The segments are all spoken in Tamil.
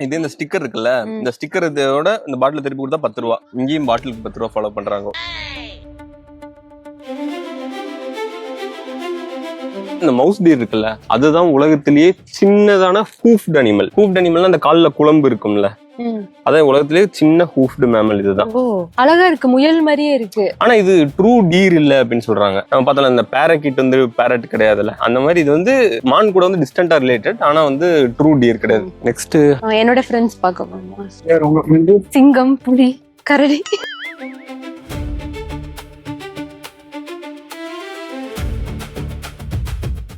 இது இந்த ஸ்டிக்கர் இருக்குல்ல, இந்த ஸ்டிக்கர் இதோட இந்த பாட்டில் திருப்பி கொடுத்தா 10 ரூபா. இங்கேயும் பாட்டிலுக்கு 10 ரூபா ஃபாலோ பண்றாங்க. இந்த மவுஸ் டீர் இருக்குல்ல, அதுதான் உலகத்திலேயே சின்னதான ஹூஃப்ட் அனிமல். ஹூஃப்ட் அனிமல்னா அந்த கால்ல குழம்பு இருக்கும்ல, அதான் உலகத்திலேயே சின்ன ஹூஃப்ட் மேமல் இதுதான். அழகா இருக்கு, முயல் மாதிரியே இருக்கு. ஆனா இது ட்ரூ டீர் இல்ல அப்படின்னு சொல்றாங்க. நம்ம பார்த்தோம்ல இந்த பேரக்கிட் வந்து பேரட் கிடையாதுல்ல, அந்த மாதிரி இது வந்து மான் கூட வந்து டிஸ்டன்டா ரிலேட்டட், ஆனா வந்து ட்ரூ டீர் கிடையாது. நெக்ஸ்ட் என்னோட ஃப்ரெண்ட்ஸ் பார்க்க போறோம். சிங்கம், புலி, கரடி.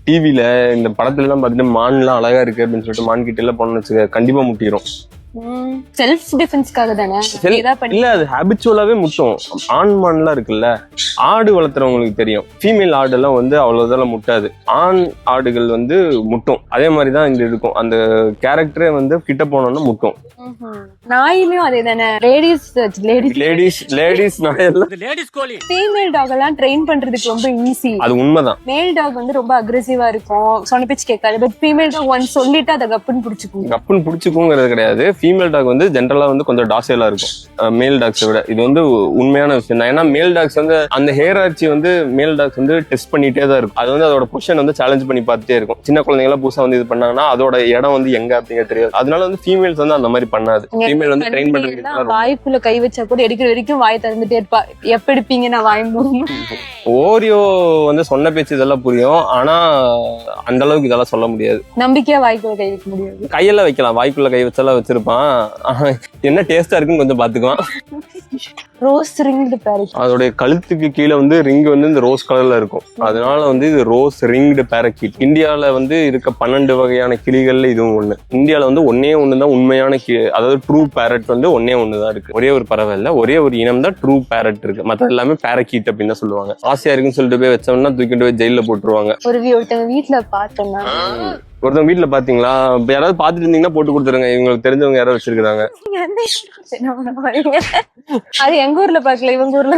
டிவில இந்த படத்துல எல்லாம் பாத்துட்டு மான்லாம் அழகா இருக்கு அப்படின்னு சொல்லிட்டு மான் கிட்ட எல்லாம் போனோம்னு வச்சுக்க கண்டிப்பா முட்டிடும். செல்ஃப் டிஃபென்ஸ்க்காக தானே? இல்ல, அது ஹேபிச்சுவலாவே முட்டும். ஆண் மான்லாம் இருக்குல்ல, ஆடு வளர்த்துறவங்களுக்கு தெரியும். ஃபீமேல் ஆடு எல்லாம் வந்து அவ்வளவுதான் முட்டாது, ஆண் ஆடுகள் வந்து முட்டும். அதே மாதிரிதான் இந்த இருக்கும், அந்த கேரக்டரே வந்து கிட்ட போனோம்னா முட்டும். நாயிலும் அதே தானே? லேடிஸ் நாயெல்லாம் ஃபீமேல் டாக் எல்லாம் ட்ரெயின் பண்றதுக்கு ரொம்ப ஈஸி. அது உண்மைதான். மேல் டாக் வந்து ரொம்ப அக்ரெசிவா இருக்கும், சொன்ன பேச்சு கேட்காது. பட் ஃபீமேல் டாக் ஒன்ஸ் சொல்லிட்டு அதை கப்புன்னு பிடிச்சிக்குங்கிறது கிடையாது. ஃபீமேல் டாக் வந்து ஜென்ரலா வந்து கொஞ்சம் டாசைலா இருக்கும் மேல் டாக்ஸை விட. இது வந்து உண்மையான விஷயம் தான். ஏன்னா மேல் டாக்ஸ் வந்து அந்த ஹேர் ஆர்ச்சி வந்து மேல் டாக்ஸ் வந்து டெஸ்ட் பண்ணிட்டே தான் இருக்கும். அது வந்து அதோட பொசிஷன் வந்து சேலஞ்ச் பண்ணி பார்த்துட்டே இருக்கும். சின்ன குழந்தைங்க எல்லாம் புதுசா வந்து இது பண்ணாங்கன்னா அதோட இடம் வந்து எங்க அப்படிங்க தெரியாது. அதனால வந்து ஃபீமேல்ஸ் வந்து அந்த மாதிரி பண்ணாது. ஃபீமேல் வந்து ட்ரெயின் பண்றதுக்கு வாய்க்குள்ள கை வச்சா கூட எடுக்கிற வரைக்கும் வாய் திறந்துட்டே இருப்பா. எப்ப எடுப்பீங்க? நான் வாய் மூடணும். ஓரியோ வந்து சொன்ன பேச்சு இதெல்லாம் புரியும், ஆனா அந்த அளவுக்கு இதெல்லாம் சொல்ல முடியாது. நம்பிக்கையா வாய்க்குள்ள கை வைக்க முடியாது. கையெல்லாம் வைக்கலாம், வாய்க்குள்ள கை வச்சாலாம் வச்சிருப்பான். என்ன டேஸ்டா இருக்குன்னு கொஞ்சம் பாத்துக்குவான். Rose ரிங்டு farad. அதோடைய கழுத்துக்கு கீழே வந்து ரிங் வந்து இந்த ரோஸ் கலர்ல இருக்கும். அதனால வந்து இது ரோஸ் ரிங்டு பேரக்கிட். இந்தியாவில வந்து இருக்க 12 வகையான கிளிகள்ல இதுவும் ஒண்ணு. இந்தியாவில வந்து ஒன்னே ஒண்ணுதான் உண்மையான அதாவது ட்ரூ பேரட் வந்து ஒன்னே ஒண்ணுதான் இருக்கு. ஒரே ஒரு பறவை இல்ல, ஒரே ஒரு இனம் தான் ட்ரூ பேரட் இருக்கு. மத்த எல்லாமே பேரக்கிட் அப்படின்னு தான் சொல்லுவாங்க. ஆசையா இருக்குன்னு சொல்லிட்டு போய் வச்சோம்னா தூக்கிட்டு போய் ஜெயில போட்டுருவாங்க. ஒருத்தவங்க வீட்டுல பார்த்தோம்னா, ஒருத்தவங்க வீட்டுல பாத்தீங்களா, யாராவது பாத்துட்டு இருந்தீங்கன்னா போட்டு கொடுத்துருங்க. இவங்களுக்கு தெரிஞ்சவங்க யாராவது வச்சிருக்காங்க. அது எங்க ஊர்ல பாக்கல, இவங்க ஊர்ல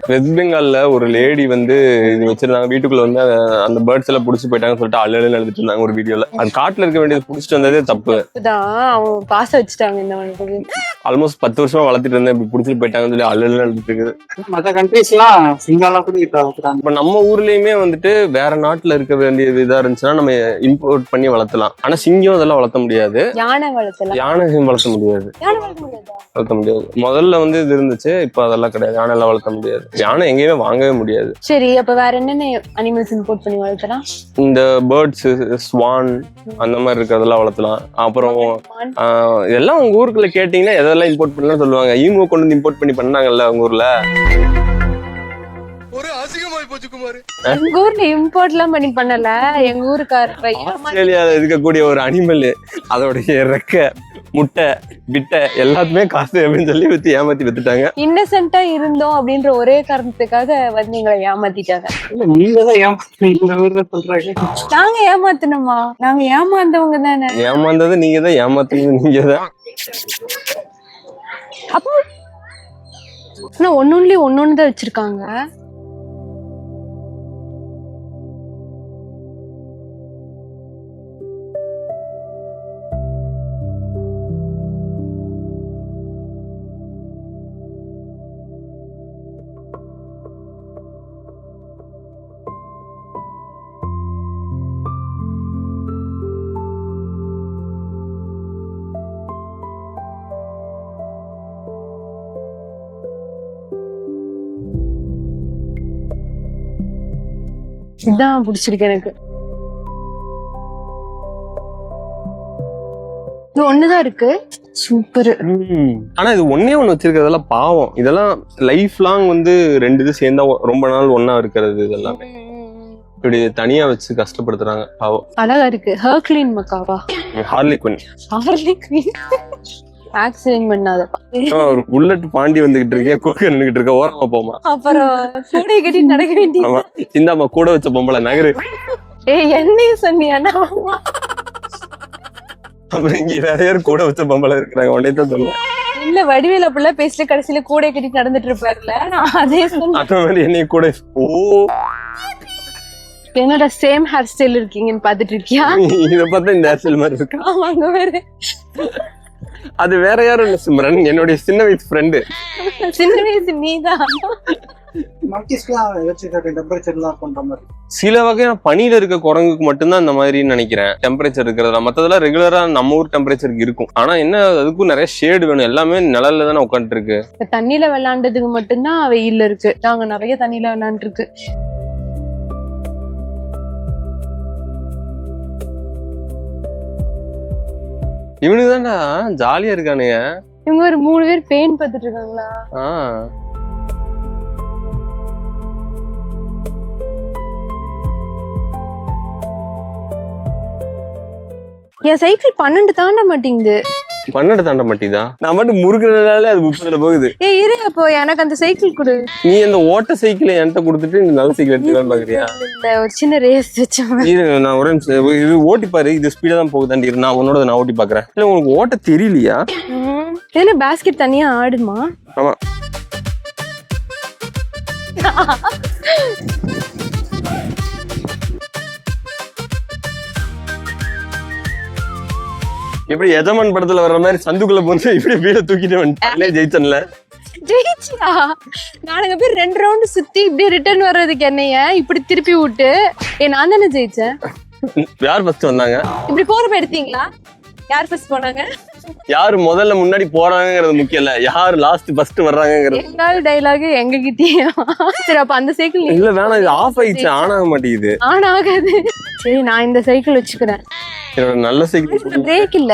வெஸ்ட் பெங்கால்ல ஒரு லேடி வந்து இது வச்சிருந்தாங்க. வீட்டுக்குள்ள வந்து அந்த பேர்ட்ஸ் எல்லாம் புடிச்சு போயிட்டாங்கன்னு சொல்லிட்டு அழுது எழுதிட்டு இருந்தாங்க ஒரு வீடியோல. அது காட்டுல இருக்க வேண்டியது புடிச்சிட்டு வந்ததே தப்பு. அவங்க பாச வச்சுட்டாங்க. இந்த ஆல்மோஸ்ட் 10 வருஷமா வளர்த்துட்டு இருந்தேன், இப்படி புடிச்சிட்டு போயிட்டாங்கன்னு சொல்லி அழுது எழுதிட்டு இருக்குது. மற்ற கண்ட்ரீஸ் எல்லாம் சிங்காலாம் கூட இப்ப நம்ம ஊர்லயுமே வந்துட்டு வேற நாட்டுல இருக்க வேண்டிய இதா இருந்துச்சுன்னா நம்ம இம்போர்ட் பண்ணி வளர்த்தலாம். ஆனா சிங்கம் அதெல்லாம் வளர்த்த முடியாது. யானை வளர்த்தலாம். யானை வளர்த்த முடியாது. வளர்த்த முடியாது. முதல்ல வந்து இது இருந்துச்சு, இப்ப அதெல்லாம் கிடையாது. யானை எல்லாம் வளர்த்த முடியாது. யானை எங்கேயுமே வாங்கவே முடியாது. சரி, அப்ப வேற என்னென்ன அனிமல்ஸ் இம்போர்ட் பண்ணி வளர்த்தலாம்? இந்த பேர்ட்ஸ், ஸ்வான் அந்த மாதிரி இருக்கிறதெல்லாம் வளர்த்தலாம். அப்புறம் இதெல்லாம் உங்க ஊருக்குள்ள கேட்டீங்கன்னா எதெல்லாம் இம்போர்ட் பண்ணலாம் சொல்லுவாங்க. ஈமோ கொண்டு வந்து இம்போர்ட் பண்ணி பண்ணாங்கல்ல உங்க ஊர்ல. எங்க ஊர்ல இம்போர்ட் எல்லாம் பண்ணி பண்ணல. எங்க ஊருக்கார ஆஸ்திரேலியால இருக்கக்கூடிய ஒரு அனிமல், அதோடைய ரெக்க, முட்டை, விட்டை எல்லாத்துமே காசு அப்படின்னு சொல்லி வித்து ஏமாத்தி வித்துட்டாங்க. இன்னசென்ட்டா இருந்தோம் அப்படின்ற ஒரே காரணத்துக்காக வந்து எங்களை ஏமாத்திட்டாங்க. நாங்க ஏமாத்தணுமா? நாங்க ஏமாந்தவங்க தானே. ஏமாந்தது நீங்க தான், ஏமாத்துனது நீங்க தான். அப்போ ஒன்னொன்னுதான் வச்சிருக்காங்க. இதான் பிடிச்சிருக்கு எனக்கு. இது ஒண்ணுதான் இருக்கு. சூப்பர். ஆனா இது ஒன்னே ஒண்ணு வச்சிருக்கிறதெல்லாம் பாவம். இதெல்லாம் லைஃப் லாங் வந்து 2 இது சேர்ந்தா ரொம்ப நாள் ஒன்னா இருக்கிறது. இதெல்லாமே இப்படி தனியா வச்சு கஷ்டப்படுத்துறாங்க, பாவம். அழகா இருக்கு. ஹர்க்லின் மக்காவா? Harley Quinn. ஆக்சிடென்ட் பண்ணாத ஒரு புல்லட் பாண்டி வந்துகிட்டு இருக்கேன், கூக்க நின்னுகிட்டு இருக்க, ஓரமா போமா. அப்புறம் கூடை கட்டி நடக்க வேண்டியது. இந்தாமா கூட வச்ச பொம்பளை நகரு. என்னையும் சொன்னியா? அப்புறம் இங்க வேற யாரும் கூட வச்ச பொம்பளை இருக்கிறாங்க, உடனே தான் சொல்லுவேன். இல்ல, வடிவேல அப்படில பேசிட்டு கடைசியில கூடை கட்டி நடந்துட்டு இருப்பாருல, அதே அந்த மாதிரி என்னைய கூட. ஓ என்னோட சேம் ஹேர் ஸ்டைல் இருக்கீங்கன்னு பாத்துட்டு இருக்கியா? இத பார்த்தா இந்த ஹேர் ஸ்டைல் மாதிரி இருக்கு. ஆமாங்க வேற. அது வேற யாரும் இல்ல சிம்ரன், என்னுடைய சின்ன வயசு ஃப்ரெண்டு. சின்ன வயசு நீதான். மங்கிஸ்லாம் ஏதாச்சும் டெம்பரேச்சர்லாம் பண்ற மாதிரி. சில வகையான பனியில இருக்க குரங்குக்கு மட்டும்தான் இந்த மாதிரி நினைக்கிறேன் டெம்பரேச்சர் இருக்கிறதா. மத்ததெல்லாம் ரெகுலரா நம்ம ஊர் டெம்பரேச்சருக்கு இருக்கும். ஆனா என்ன அதுக்கும் நிறைய ஷேடு வேணும். எல்லாமே நிழல்ல தானே உட்காந்துட்டு இருக்கு. தண்ணியில விளையாண்டதுக்கு மட்டும்தான் வெயில்ல இருக்கு. நாங்க நிறைய தண்ணியில விளையாண்டு இருக்கு. இவனுக்கு தான்டா ஜாலியா இருக்கானுங்க. இவங்க ஒரு 3 பேர் பெயின் பார்த்துட்டு இருக்காங்களா? என் சைக்கிள் 12 தாண்ட மாட்டேங்குது. 12 தாண்ட மாட்டேதா? நான் மட்டும் முறுக்குறதுனால அது 30ல போகுது. இரு, அப்போ எனக்கு அந்த சைக்கிள் கொடு. நீ அந்த ஓட்ட சைக்கிளை என்கிட்ட கொடுத்துட்டு இந்த நல்ல சைக்கிள் எடுத்துக்கலாம் பாக்குறியா? இல்ல, ஒரு சின்ன ரேஸ் வச்சோம். நான் ஒரு இது ஓட்டி பாரு, இது ஸ்பீடா தான் போகுதாண்டி. நான் உன்னோட நான் ஓட்டி பாக்குறேன். இல்ல உங்களுக்கு ஓட்ட தெரியலையா? இதுல பேஸ்கெட் தனியா ஆடுமா? ஆமா. எப்படி எஜமான் படத்துல வர்ற மாதிரி சந்துக்குள்ள போட்டு இப்படி வீட தூக்கிட்டு வந்து ஜெயிச்சன்ல. ஜெயிச்சியா? நானுங்க போய் 2 ரவுண்ட் சுத்தி இப்படி ரிட்டர்ன் வர்றதுக்கு என்னைய இப்படி திருப்பி விட்டு நான் தானே ஜெயிச்சேன். யார் ஃபர்ஸ்ட் வந்தாங்க? இப்படி போறப்ப எடுத்தீங்களா? யார் ஃபர்ஸ்ட் போனாங்க? யாரு முதல்ல முன்னாடி போறாங்கிறது முக்கியம் இல்ல, யார் லாஸ்ட் ஃபர்ஸ்ட் வர்றாங்கிறது. எங்கால் டைலாக் எங்க கிட்டயே. சரி, அப்ப அந்த சைக்கிள் இல்ல வேணாம், இது ஆஃப் ஆயிடுச்சு, ஆன் ஆக மாட்டேங்குது. ஆன் ஆகாது. சரி, நான் இந்த சைக்கிள் வச்சுக்கிறேன். என்னோட நல்ல சைக்கிள் பிரேக் இல்ல.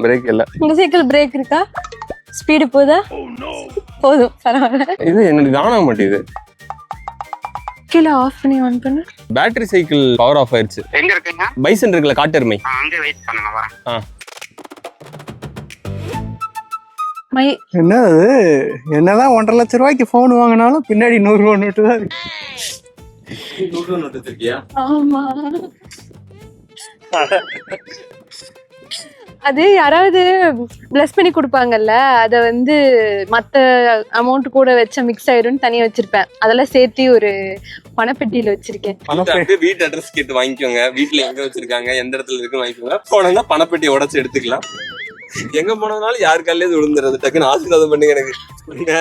பிரேக் இல்ல. உங்க சைக்கிள் பிரேக் இருக்கா? ஸ்பீடு போதா? போதும், பரவாயில்ல. இது எனக்கு ஆன் ஆக மாட்டேங்குது. கீழ ஆஃப் பண்ணி ஆன் பண்ணு. பேட்டரி சைக்கிள் பவர் ஆஃப் ஆயிடுச்சு. எங்க இருக்கீங்க? பைசன் இருக்குல்ல, காட்டெருமை. அங்க வெயிட் பண்ணுங்க வரேன். என்னது, என்னதான் 1.5 லட்சம் ரூபாய்க்கு போன் வாங்கினாலும் பின்னாடி 100 ரூபா நோட்டு தான் இருக்கு. 100 ரூபா நோட்டு வச்சிருக்கியா? ஆமா. அது யாராவது பிளஸ் பண்ணி கொடுப்பாங்கல்ல, அத வந்து மத்த அமௌண்ட் கூட வச்ச மிக்ஸ் ஆயிரும் தனியா வச்சிருப்பேன். அதெல்லாம் சேர்த்து ஒரு பணப்பெட்டியில வச்சிருக்கேன். வீட்டு அட்ரஸ் கேட்டு வாங்கிக்கோங்க. வீட்டுல எங்க வச்சிருக்காங்க, எந்த இடத்துல இருக்குன்னு வாங்கிக்கோங்க. போனா பணப்பெட்டியை உடச்சு எடுத்துக்கலாம். எங்க போனதுனாலும் யாரு காலையில விழுந்துறது, டக்குன்னு ஆசீர்வாதம் பண்ணுங்க எனக்கு அப்படின்ட்டு.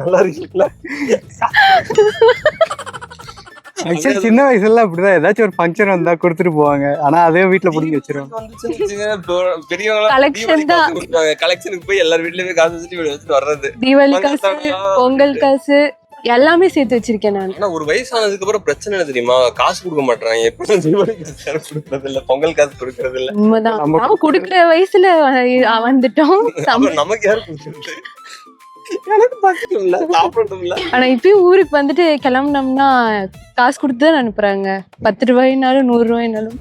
நல்லா இருக்கீங்களா? ஆக்சுவலி சின்ன வயசுல அப்படிதான் ஏதாச்சும் ஒரு ஃபங்க்ஷன் வந்தா கொடுத்துட்டு போவாங்க. ஆனா அதே வீட்டுல புடிங்கி வச்சிருவாங்க. பெரியவங்க கலெக்ஷனுக்கு போய் எல்லார் வீட்லயுமே காசு வச்சுட்டு வர்றது. தீபாவளி காசு, பொங்கல் காசு எல்லாமே சேர்த்து வச்சிருக்கேன் நான். ஆனா ஒரு வயசானதுக்கு அப்புறம் பிரச்சனை என்ன தெரியுமா? காசு கொடுக்க மாட்டாங்க. எப்ப தீபாவளி காசு கொடுக்கறது இல்ல, பொங்கல் காசு கொடுக்கறது இல்ல. உண்மைதான், நம்ம கொடுக்குற வயசுல வந்துட்டோம். நமக்கு யாரு கொடுக்கறது? எனக்கு பக்கத்துல இல்ல, சாப்பிடணும் இல்ல. ஆனா இப்பயும் ஊருக்கு வந்துட்டு கிளம்புனோம்னா காசு கொடுத்துதான் அனுப்புறாங்க. 10 ரூபாய்னாலும் 100 ரூபாய்னாலும்.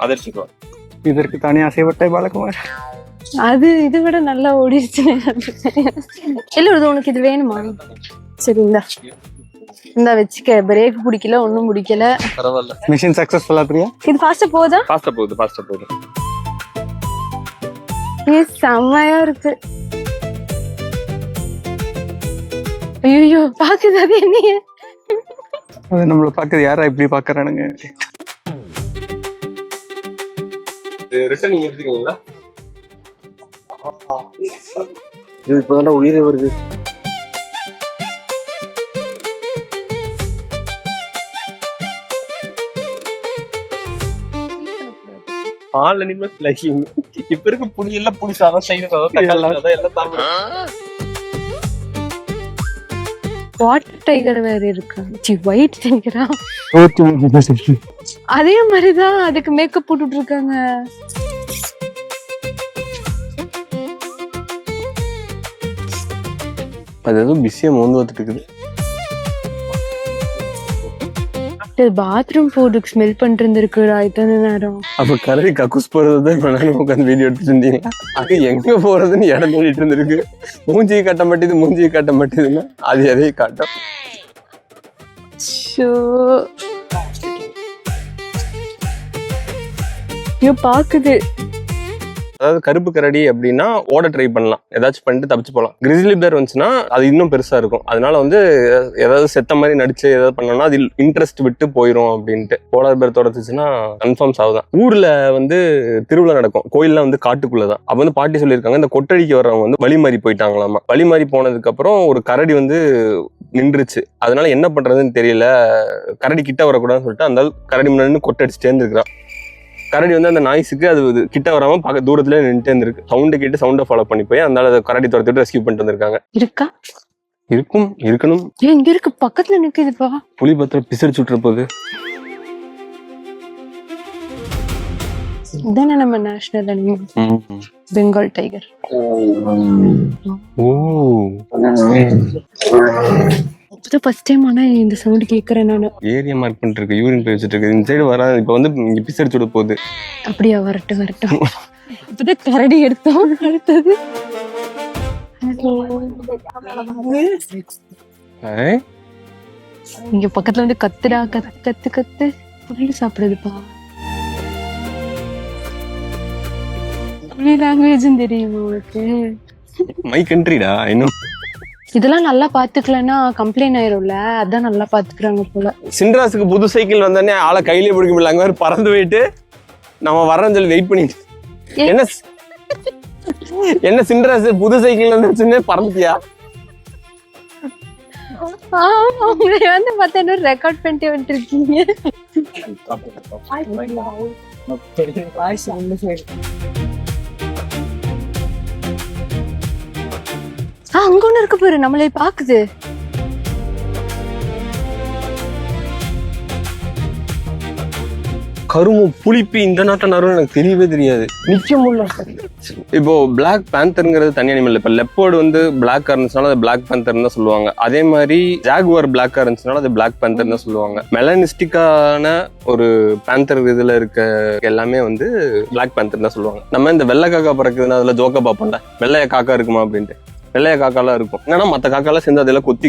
அதர்ச்சிக்கோ இதற்கு தனியா செய்வட்டை பாலகுமார். அது இதை விட நல்லா ஓடிடுச்சு. இல்ல, உனக்கு இது வேணுமா? சரி, இந்த வச்சுக்க. பிரேக் பிடிக்கல, ஒண்ணும் பிடிக்கல. பரவாயில்ல. மிஷன் சக்சஸ்ஃபுல்லா பிரியா? இது ஃபாஸ்டா போகுதா? ஃபாஸ்டா போகுது. இது செம்மையா இருக்கு. ஐயோ, பாக்குது அது என்னைய. அது நம்மள பாக்குது. யாரா இப்படி பாக்குறானுங்க? ரிட்டர்ன் நீங்க எடுத்துக்கீங்களா? இது இப்பதான் உயிரே வருது. All animals liking. இப்ப இருக்க புளி எல்லாம் புடிசாதான் செய்யறதா எல்லாம் சாப்பிடுறாங்க. வாட்டர் டைகர் வேற இருக்கு. ஒயிட் டைகரா? அதே மாதிரிதான் அதுக்கு மேக்கப் போட்டுட்டு இருக்காங்க. அது ஏதோ பிஸியா மோந்து வந்துட்டு இருக்குது. பாத்ரூம் போறதுக்கு ஸ்மெல் பண்ணிட்டு இருந்திருக்குடா இத்தனை நேரம். அப்ப கரடி கக்கூஸ் போறதுதான் இப்ப நானும் உட்காந்து வீடியோ எடுத்துட்டு இருந்தீங்களா? அது எங்க போறதுன்னு இடம் தேடிட்டு இருந்திருக்கு. மூஞ்சியை காட்ட மாட்டேதுன்னா அது எதையும் காட்டும். பாக்குது. அதாவது கருப்பு கரடி அப்படின்னா ஓட ட்ரை பண்ணலாம், ஏதாச்சும் பண்ணிட்டு தப்பிச்சு போகலாம். கிரிஸ்லி பேர் வந்துச்சுன்னா அது இன்னும் பெருசா இருக்கும். அதனால வந்து ஏதாவது செத்த மாதிரி நடிச்சு ஏதாவது பண்ணோம்னா அது இன்ட்ரெஸ்ட் விட்டு போயிடும் அப்படின்ட்டு. போலார் பேர் துரத்துச்சுன்னா கன்ஃபார்ம் சாவுதான். ஊர்ல வந்து திருவிழா நடக்கும், கோயில்லாம் வந்து காட்டுக்குள்ளதான். அப்ப வந்து பாட்டி சொல்லியிருக்காங்க, இந்த கொட்டடிக்கு வர்றவங்க வந்து வழி மாறி போயிட்டாங்களாமா. வழி மாறி போனதுக்கு அப்புறம் ஒரு கரடி வந்து நின்றுச்சு. அதனால என்ன பண்றதுன்னு தெரியல, கரடி கிட்ட வரக்கூடாதுன்னு சொல்லிட்டு அந்த கரடி முன்னாடி கொட்டடிச்சு சேர்ந்துருக்கான். கரடி வந்து அந்த நாய்ஸுக்கு அது கிட்ட வராம தூரத்துல நின்றுட்டே இருந்திருக்கு. சவுண்டு கேட்டு சவுண்டை ஃபாலோ பண்ணி போய் அதனால கரடி துரத்திட்டு ரெஸ்கியூ பண்ணிட்டு வந்திருக்காங்க. இருக்கா? இருக்கணும். இங்க இருக்கு, பக்கத்துல நிக்குதுப்பா. புலி பத்திர பிசடிச்சு விட்டுற போகுது. இதானே நம்ம நேஷனல் அனிமல், பெங்கால் டைகர். ஓ, இப்பதான் ஃபர்ஸ்ட் டைம் ஆனா இந்த சவுண்ட் கேக்குறேன் நானு. ஏரியா மார்க் பண்ணிட்டு இருக்கு, யூரின் போய் வச்சுட்டு இருக்கு. இந்த சைடு வராது, இப்ப வந்து இங்க பிசடிச்சு விட போகுது. அப்படியா? வரட்டும். இப்பதான் கரடி எடுத்தோம். அடுத்தது இங்க பக்கத்துல வந்து கத்துடா, கத்து புள்ளி சாப்பிடுதுப்பா. புள்ளி லாங்குவேஜும் தெரியுமா உனக்கு? மை கண்ட்ரிடா இன்னும். இதெல்லாம் நல்லா பாத்துக்கலன்னா கம்ப்ளைண்ட் ஆயிரும்ல, அதான் நல்லா பாத்துக்கிறாங்க போல. சின்ராஸுக்கு புது சைக்கிள் வந்தோடனே ஆளை கையிலே பிடிக்க முடியல, அங்க மாதிரி பறந்து போயிட்டு நம்ம வர்றோம்னு சொல்லி வெயிட் பண்ணிட்டு. என்ன சின்ராஸ் புது சைக்கிள் வந்துச்சுன்னு பறந்துட்டியா? உங்களை வந்து பார்த்தா இன்னும் ரெக்கார்ட் பண்ணிட்டு வந்துருக்கீங்க. அங்க ஒண்ணு இருக்கு பாரு, நம்மளே பாக்குது. கருமம் புளிப்பி இந்த நாட்டில் நறுன்னு எனக்கு தெரியவே தெரியாது. நிக்க முடியல. இப்போ பிளாக் பேந்தர்ங்கிறது தனி அனிமல். இப்போ லெப்பர்டு வந்து பிளாக்கா இருந்துச்சுனால அது பிளாக் பேந்தர்னு தான் சொல்லுவாங்க. அதே மாதிரி ஜாகுவார் பிளாக்கா இருந்துச்சுனால அது பிளாக் பேந்தர் தான் சொல்லுவாங்க. மெலனிஸ்டிக்கான ஒரு பேந்தர் இதுல இருக்க எல்லாமே வந்து பிளாக் பேந்தர் தான் சொல்லுவாங்க. நம்ம இந்த வெள்ளை காக்கா பறக்குதுன்னா அதுல ஜோக்கா பார்ப்போம்ல, வெள்ளைய காக்கா இருக்குமா அப்படின்ட்டு. வெள்ளைய காக்காலாம் இருக்கும், ஏன்னா மற்ற காக்காலாம் சேர்ந்து அதெல்லாம் கொத்தி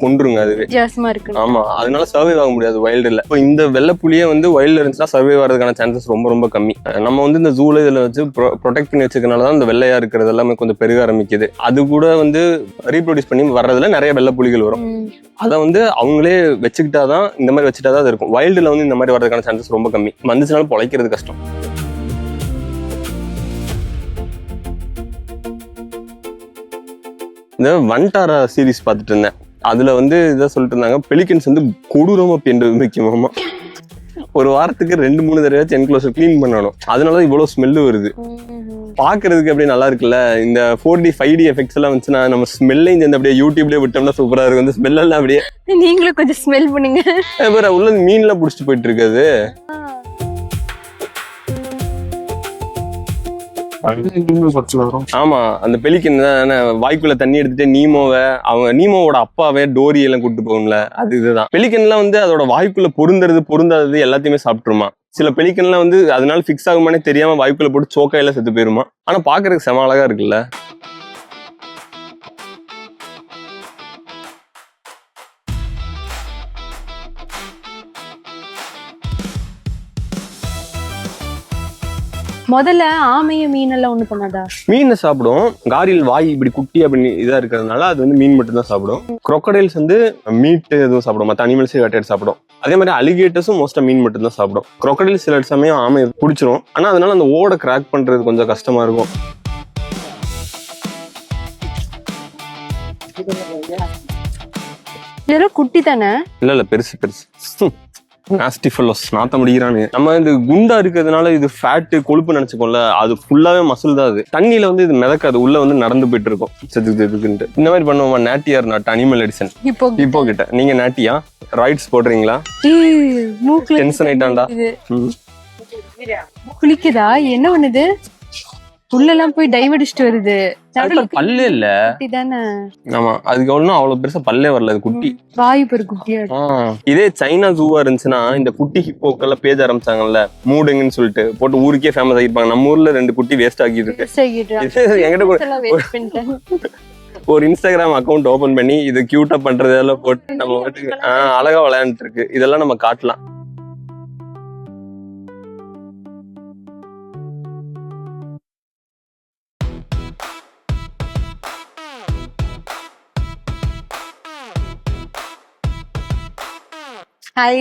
கொண்டுருங்க. அதுவே வித்தியாசமா இருக்கு. ஆமா, அதனால சர்வே ஆக முடியாது வைல்டுல. இப்போ இந்த வெள்ளைப்புலியே வந்து வைல்டு இருந்துச்சுன்னா சர்வே ஆகிறதுக்கான சான்சஸ் ரொம்ப ரொம்ப கம்மி. நம்ம வந்து இந்த ஜூல இதுல வச்சு ப்ரொடெக்ட் பண்ணி வச்சுக்கனாலதான் இந்த வெள்ளையா இருக்கிறது எல்லாமே கொஞ்சம் பெருக ஆரம்பிக்குது. அது கூட வந்து ரீப்ரொடியூஸ் பண்ணி வர்றதுல நிறைய வெள்ளைப்புலிகள் வரும். அதை வந்து அவங்களே வச்சுக்கிட்டாதான், இந்த மாதிரி வச்சுட்டாதான் அது இருக்கும். வைல்டுல வந்து இந்த மாதிரி வர்றதுக்கான சான்சஸ் ரொம்ப கம்மி. வந்துச்சுனாலும் பொழைக்கிறது கஷ்டம். இந்த வன்டாரா சீரீஸ் பார்த்துட்டு இருந்தேன். அதுல வந்து இதை சொல்லிட்டு இருந்தாங்க, பெலிகன்ஸ் வந்து கொடூரமா பெண்டு வைக்குமாமா. ஒரு வாரத்துக்கு 2-3 தடவை என்க்ளோசர் கிளீன் பண்ணணும். அதனால இவ்வளவு ஸ்மெல்லு வருது. பாக்குறதுக்கு அப்படியே நல்லா இருக்குல்ல. இந்த 4D 5D எஃபெக்ட்ஸ் எல்லாம் வந்துச்சுன்னா நம்ம ஸ்மெல்லையும் சேர்ந்து அப்படியே யூடியூப்லயே விட்டோம்னா சூப்பரா இருக்கும். இந்த ஸ்மெல் எல்லாம் அப்படியே நீங்களும் கொஞ்சம் ஸ்மெல் பண்ணுங்க. உள்ள மீன் எல்லாம் புடிச்சிட்டு போயிட்டு இருக்காது. ஆமா, அந்த பெலிக்கன் தான் வாய்க்குள்ள தண்ணி எடுத்துட்டு நீமோவோட அப்பாவே டோரி எல்லாம் கூட்டு போகும்ல, அது இதுதான். பெலிக்கன் எல்லாம் வந்து அதோட வாய்க்குள்ள பொருந்தாதது எல்லாத்தையுமே சாப்பிட்டுருமா. சில பெலிக்கன்லாம் வந்து அதனால பிக்ஸ் ஆகுமானே தெரியாம வாய்க்குள்ள போட்டு சோக்கையில செத்து போயிருமா. ஆனா பாக்குறதுக்கு செம அழகா இருக்குல்ல. முதல்ல ஆமைய மீனெல்லாம் ஒண்ணு பண்ணாதா? மீன் சாப்பிடும். காரில் வாய் இப்படி குட்டி அப்படி இதா இருக்கிறதுனால அது வந்து மீன் மட்டும் தான் சாப்பிடும். crocodiles வந்து மீட் எதுவும் சாப்பிடும், மற்ற அனிமல்ஸே வேட்டையாடி சாப்பிடும். அதே மாதிரி அலிகேட்டர்ஸும் மோஸ்டா மீன் மட்டும் தான் சாப்பிடும். crocodiles சில சமயம் ஆமை பிடிச்சிரும், ஆனா அதனால அந்த ஓட கிராக் பண்றது கொஞ்சம் கஷ்டமா இருக்கும். இதெல்லாம் குட்டி தானே? இல்ல பெருசு. நாத்த முடிக்கிறானு. நம்ம இந்த குண்டா இருக்கிறதுனால இது ஃபேட்டு கொழுப்பு நினைச்சுக்கோம்ல, அது ஃபுல்லாவே மசில் தான். அது தண்ணியில வந்து இது மிதக்காது, உள்ள வந்து நடந்து போயிட்டு இருக்கும் செதுக்குன்ட்டு. இந்த மாதிரி பண்ணுவோமா? நாட்டியார் நாட் அனிமல் எடிசன் இப்போ கிட்ட நீங்க நாட்டியா ரைட்ஸ் போடுறீங்களா? டென்ஷன் ஆயிட்டான்டா. குளிக்குதா? என்ன பண்ணுது? உள்ளெல்லாம் போய் டைவ் அடிச்சுட்டு வருது. பல்லே இல்ல. ஆமா, அதுக்கு ஒண்ணும் அவ்வளவு பெருசா பல்லே வரல. அது குட்டி. வாய் பெரு குட்டியா. இதே சைனா ஜூவா இருந்துச்சுன்னா இந்த குட்டி ஹிப்போக்கெல்லாம் பேஜ் ஆரம்பிச்சாங்கல்ல, மூடுங்கன்னு சொல்லிட்டு போட்டு ஊருக்கே ஃபேமஸ் ஆகிருப்பாங்க. நம்ம ஊர்ல 2 குட்டி வேஸ்ட் ஆகிட்டு இருக்கு. என்கிட்ட ஒரு இன்ஸ்டாகிராம் அக்கௌண்ட் ஓபன் பண்ணி இது கியூட்டா பண்றதெல்லாம் போட்டு நம்ம அழகா விளையாண்டுட்டு இருக்கு. இதெல்லாம் நம்ம காட்டலாம். Hi.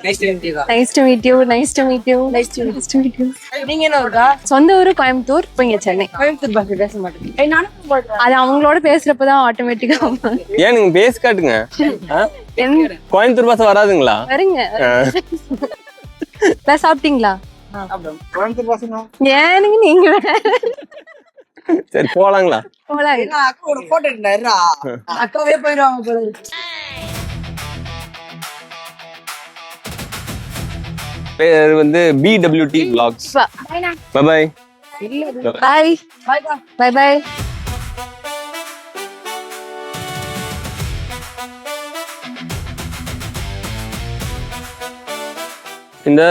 Nice to meet you. Nice to meet you. Nice to meet you. நீங்க என்ன இருக்கா? சொந்த ஊரு கோயம்புத்தூர், இப்போ இங்க சென்னை. கோயம்புத்தூர் பாஷை பேச மாட்டேன். நானும் போடுறேன். அது அவங்களோட பேசுறப்பதான் ஆட்டோமேட்டிக்கா ஏன் நீங்க பேசி காட்டுங்க. கோயம்புத்தூர் பாசம் வராதுங்களா? வருங்க. சாப்பிட்டீங்களா? கோயம்புத்தூர் பசங்க ஏனுங்க நீங்க சரி போலாங்களா? போலாம். அக்கா ஒரு போட்டோ எடுத்தாருடா. அக்காவே போயிடுவாங்க போல. பேர் வந்து BWT vlogs. Bye bye. Bye bye bye. இந்த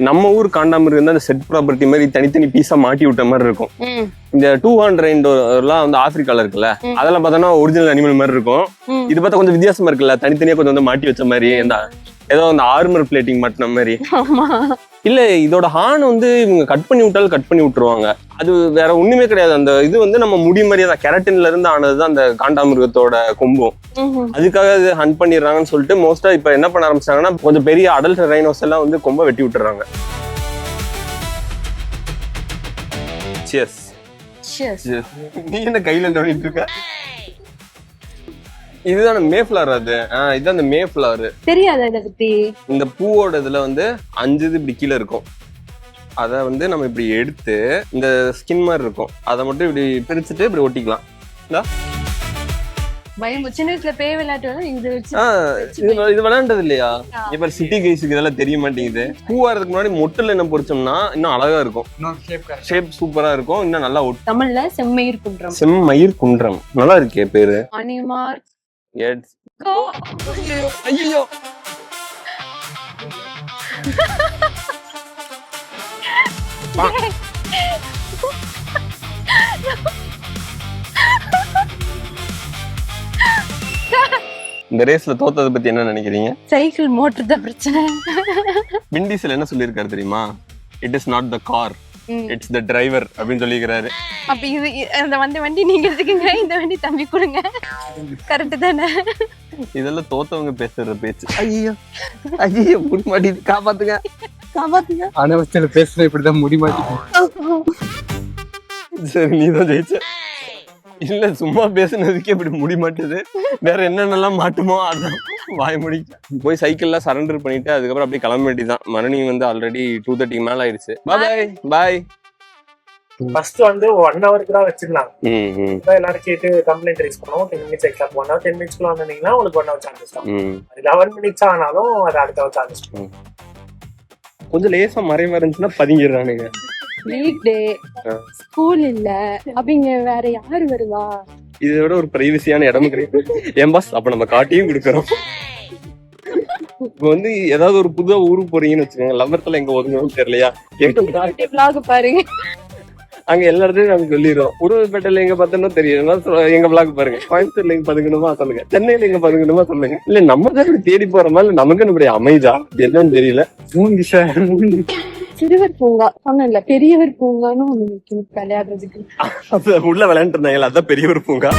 நம்ம ஊர் காண்டாமிருகம் வந்து அந்த செட் ப்ராப்பர்ட்டி மாதிரி தனித்தனி பீஸா மாட்டி விட்ட மாதிரி இருக்கும். இந்த 200 எல்லாம் வந்து ஆப்பிரிக்கால இருக்குல்ல, அதெல்லாம் பார்த்தோன்னா ஒரிஜினல் அனிமல் மாதிரி இருக்கும். இது பார்த்தா கொஞ்சம் வித்தியாசமா இருக்குல்ல, தனித்தனியா கொஞ்சம் வந்து மாட்டி வச்ச மாதிரி, இந்த ஏதோ அந்த ஆர்மர் பிளேட்டிங் மாட்டின மாதிரி. இல்ல இதோட ஹார்ன் வந்து இவங்க கட் பண்ணி விட்டாலும் கட் பண்ணி விட்டுருவாங்க. அது வேற ஒண்ணுமே கிடையாது. அந்த இது வந்து நம்ம முடி மாதிரியே தான், கெரட்டின்ல இருந்து ஆனதுதான் அந்த காண்டாமிருகத்தோட கொம்பும். அதுக்காக இது ஹண்ட் பண்ணிடுறாங்கன்னு சொல்லிட்டு மோஸ்டா இப்ப என்ன பண்ண ஆரம்பிச்சாங்கன்னா, கொஞ்சம் பெரிய அடல்ட் ரைனோஸ் எல்லாம் வந்து கொம்பை வெட்டி விட்டுறாங்க. நீ என்ன கையில நோண்டிட்டு இருக்க? இதுதான் மேஃப்ளவர். அது இதுதான் அந்த மேஃப்ளவர். தெரியாது இதை பத்தி. இந்த பூவோட இதுல வந்து 5 இது இப்படி கீழே இருக்கும். அதை வந்து நம்ம இப்படி எடுத்து இந்த ஸ்கின் மாதிரி இருக்கும், அதை மட்டும் இப்படி பிரிச்சுட்டு இப்படி ஒட்டிக்கலாம். பயம். சின்ன வயசுல பேய் விளையாட்டு இது வச்சு இது விளையாண்டது இல்லையா? இப்ப சிட்டி கைஸுக்கு இதெல்லாம் தெரிய மாட்டேங்குது. பூவாறதுக்கு முன்னாடி மொட்டுல என்ன பொறிச்சோம்னா இன்னும் அழகா இருக்கும், ஷேப் சூப்பரா இருக்கும், இன்னும் நல்லா ஒட்டும். தமிழ்ல செம்மயிர் குன்றம். செம்மயிர் குன்றம் நல்லா இருக்கே பேரு. அனிமார். ஐயோ இந்த ரேஸ்ல தோத்ததை பத்தி என்ன நினைக்கிறீங்க? சைக்கிள் மோட்டர் தான் பிரச்சனை. வின் டீசல் என்ன சொல்லியிருக்காரு தெரியுமா? It is not the car, it's the driver அப்படின்னு சொல்லிக்கிறாரு. அப்ப இது அந்த வண்டி நீங்க எடுத்துக்கங்க, இந்த வண்டி தம்பி கொடுங்க. கரெக்ட் தானே? இதெல்லாம் தோத்தவங்க பேசுற பேச்சு. ஐயோ ஐயோ முடி மாட்டிது, காப்பாத்துங்க காப்பாத்துங்க. அனவஸ்தையில பேசுற இப்படிதான் முடி மாட்டிக்கும். சரி நீதான் ஜெயிச்ச. இல்ல சும்மா பேசுனதுக்கே இப்படி முடி மாட்டுது, வேற என்னென்னலாம் மாட்டுமோ அதான் வாய முடி. போய் சைக்கிள்லாம் சரண்டர் பண்ணிட்டு அதுக்கப்புறம் அப்படியே கிளம்ப வேண்டியதான். மணி வந்து ஆல்ரெடி 2:30 மேல ஆயிடுச்சு. பாய் பாய். ஃபர்ஸ்ட் வந்து 1 ஹவருக்கு தான் வச்சிருந்தாங்க. எல்லாரும் கேட்டு கம்ப்ளைண்ட் ரைஸ் பண்ணுவோம். 10 மினிட்ஸ் எக்ஸ்ட்ரா 1 ஹவர் 10 மினிட்ஸ்க்குள்ள வந்தீங்கன்னா உங்களுக்கு 1 ஹவர் சார்ஜஸ் தான். 11 மினிட்ஸ் ஆனாலும் அது அடுத்த ஹவர் சார்ஜஸ். கொஞ்சம் லேசா மறைவா இருந்துச்சுன்னா பதுங்கிடுறானுங்க. வீக் டே, ஸ்கூல் இல்ல, அப்படிங்க வேற யாரு வருவா? இதை விட ஒரு பிரைவசியான இடமும் கிடையாது. ஏன் பாஸ் அப்ப நம்ம காட்டியும் கொடுக்குறோம். இப்ப வந்து ஏதாவது ஒரு புது ஊருக்கு போறீங்கன்னு வச்சுக்கோங்க, லவ்வர்ஸ்ல எங்க ஒதுங்கணும்னு தெரியலையா, பாருங்க அங்க எல்லா இடத்துலயும் நாங்க சொல்லிடுறோம். உடுமலைப்பேட்டையில எங்க பார்த்தோம்னா தெரியும், எங்க பிளாக் பாருங்க. கோயம்புத்தூர்ல எங்க பதுங்கணுமா சொல்லுங்க, சென்னையில எங்க பதுங்கணுமா சொல்லுங்க. இல்ல நம்ம தான் இப்படி தேடி போறோமா இல்ல நமக்கு இப்படி அமைதா என்னன்னு தெரியல. சிறுவர் பூங்கா சொன்னல, பெரியவர் பூங்கான்னு ஒண்ணு விளையாடுறதுக்கு உள்ள விளையாண்டு இருந்தாங்களா, அதான் பெரியவர் பூங்கா.